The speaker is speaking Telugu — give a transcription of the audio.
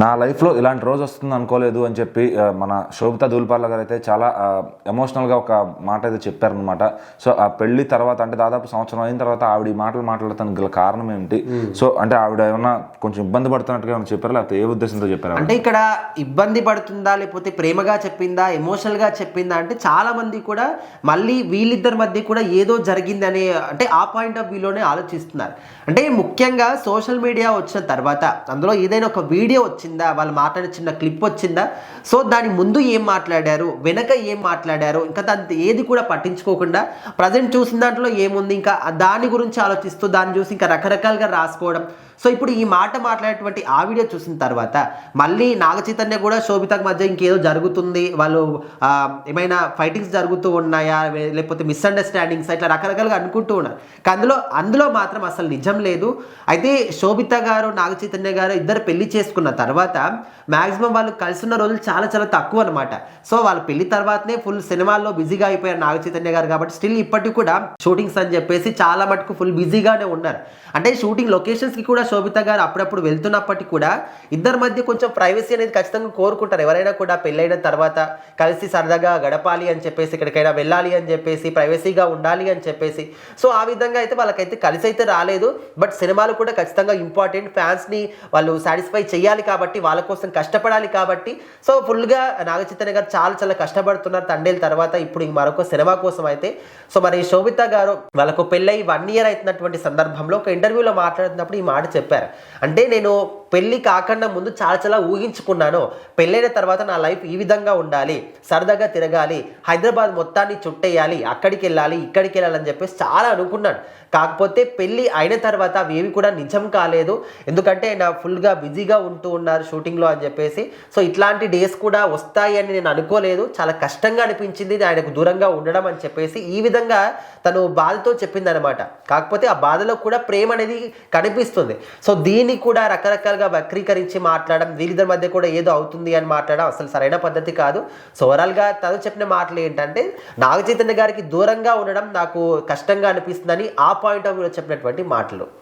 నా లైఫ్లో ఇలాంటి రోజు వస్తుంది అనుకోలేదు అని చెప్పి మన శోభితా దూలిపాల గారు అయితే చాలా ఎమోషనల్గా ఒక మాట అయితే చెప్పారనమాట. సో ఆ పెళ్లి తర్వాత అంటే దాదాపు సంవత్సరం అయిన తర్వాత ఆవిడ ఈ మాటలు మాట్లాడటానికి గల కారణం ఏమిటి? సో అంటే ఆవిడ ఏమన్నా కొంచెం ఇబ్బంది పడుతున్నట్టుగా ఏమైనా చెప్పారా, లేకపోతే ఏ ఉద్దేశంతో చెప్పారా? అంటే ఇక్కడ ఇబ్బంది పడుతుందా, లేకపోతే ప్రేమగా చెప్పిందా, ఎమోషనల్గా చెప్పిందా అంటే చాలా మంది కూడా మళ్ళీ వీళ్ళిద్దరి మధ్య కూడా ఏదో జరిగిందనే అంటే ఆ పాయింట్ ఆఫ్ వ్యూలోనే ఆలోచిస్తున్నారు. అంటే ముఖ్యంగా సోషల్ మీడియా వచ్చిన తర్వాత అందులో ఏదైనా ఒక వీడియో వచ్చిందా, వాళ్ళు మాట్లాడే చిన్న క్లిప్ వచ్చిందా, సో దాని ముందు ఏం మాట్లాడారు, వెనక ఏం మాట్లాడారు, ఇంకా దాని ఏది కూడా పట్టించుకోకుండా ప్రజెంట్ చూసిన దాంట్లో ఏముంది ఇంకా దాని గురించి ఆలోచిస్తూ దాన్ని చూసి ఇంకా రకరకాలుగా రాసుకోవడం. సో ఇప్పుడు ఈ మాట మాట్లాడేటువంటి ఆ వీడియో చూసిన తర్వాత మళ్ళీ నాగ చైతన్య కూడా శోభితకు మధ్య ఇంకేదో జరుగుతుంది, వాళ్ళు ఏమైనా ఫైటింగ్స్ జరుగుతూ ఉన్నాయా, లేకపోతే మిస్అండర్స్టాండింగ్స్ ఇట్లా రకరకాలుగా అనుకుంటూ ఉన్నారు. అందులో మాత్రం అసలు నిజం లేదు. అయితే శోభిత గారు నాగ చైతన్య గారు ఇద్దరు పెళ్లి చేసుకున్న తర్వాత మ్యాక్సిమం వాళ్ళు కలిసిన రోజులు చాలా చాలా తక్కువ అనమాట. సో వాళ్ళ పెళ్లి తర్వాతనే ఫుల్ సినిమాల్లో బిజీగా అయిపోయారు నాగ చైతన్య గారు. కాబట్టి స్టిల్ ఇప్పటికి కూడా షూటింగ్స్ అని చెప్పేసి చాలా మటుకు ఫుల్ బిజీగానే ఉన్నారు. అంటే షూటింగ్ లొకేషన్స్కి కూడా శోభిత గారు అప్పుడప్పుడు వెళ్తున్నప్పటికీ కూడా ఇద్దరి మధ్య కొంచెం ప్రైవసీ అనేది ఖచ్చితంగా కోరుకుంటారు. ఎవరైనా కూడా పెళ్ళైన తర్వాత కలిసి సరదాగా గడపాలి అని చెప్పేసి, ఎక్కడికైనా వెళ్ళాలి అని చెప్పేసి, ప్రైవసీగా ఉండాలి అని చెప్పేసి. సో ఆ విధంగా అయితే వాళ్ళకైతే కలిసి అయితే రాలేదు. బట్ సినిమాలు కూడా ఖచ్చితంగా ఇంపార్టెంట్, ఫ్యాన్స్ని వాళ్ళు సాటిస్ఫై చేయాలి కాబట్టి, వాళ్ళ కోసం కష్టపడాలి కాబట్టి. సో ఫుల్గా నాగ చైతన్య గారు చాలా చాలా కష్టపడుతున్నారు తండేల తర్వాత. ఇప్పుడు మరొక సినిమా కోసం అయితే సో మరి శోభిత గారు వాళ్ళకు పెళ్ళై 1 year అవుతున్నటువంటి సందర్భంలో ఒక ఇంటర్వ్యూలో మాట్లాడుతున్నప్పుడు ఈ మాట చెప్పారు. అంటే నేను పెళ్ళి కాకుండా ముందు చాలా చాలా ఊహించుకున్నాను, పెళ్ళైన తర్వాత నా లైఫ్ ఈ విధంగా ఉండాలి, సరదాగా తిరగాలి, హైదరాబాద్ మొత్తాన్ని చుట్టేయాలి, అక్కడికి వెళ్ళాలి ఇక్కడికి వెళ్ళాలని చెప్పేసి చాలా అనుకున్నాను. కాకపోతే పెళ్ళి అయిన తర్వాత అవి ఏవి కూడా నిజం కాలేదు, ఎందుకంటే ఆయన ఫుల్గా బిజీగా ఉంటూ ఉన్నారు షూటింగ్లో అని చెప్పేసి. సో ఇట్లాంటి డేస్ కూడా వస్తాయి అని నేను అనుకోలేదు, చాలా కష్టంగా అనిపించింది ఆయనకు దూరంగా ఉండడం అని చెప్పేసి ఈ విధంగా తను బాధతో చెప్పిందనమాట. కాకపోతే ఆ బాధలో కూడా ప్రేమ అనేది కనిపిస్తుంది. సో దీన్ని కూడా రకరకాలుగా వక్రీకరించి మాట్లాడడం, వీళ్ళిద్దరి మధ్య కూడా ఏదో అవుతుంది అని మాట్లాడడం అసలు సరైన పద్ధతి కాదు. సో ఓవరాల్గా తను చెప్పిన మాటలు ఏంటంటే నాగ చైతన్య గారికి దూరంగా ఉండడం నాకు కష్టంగా అనిపిస్తుందని ఆ పాయింట్ ఆఫ్ వ్యూలో చెప్పినటువంటి మాటలు.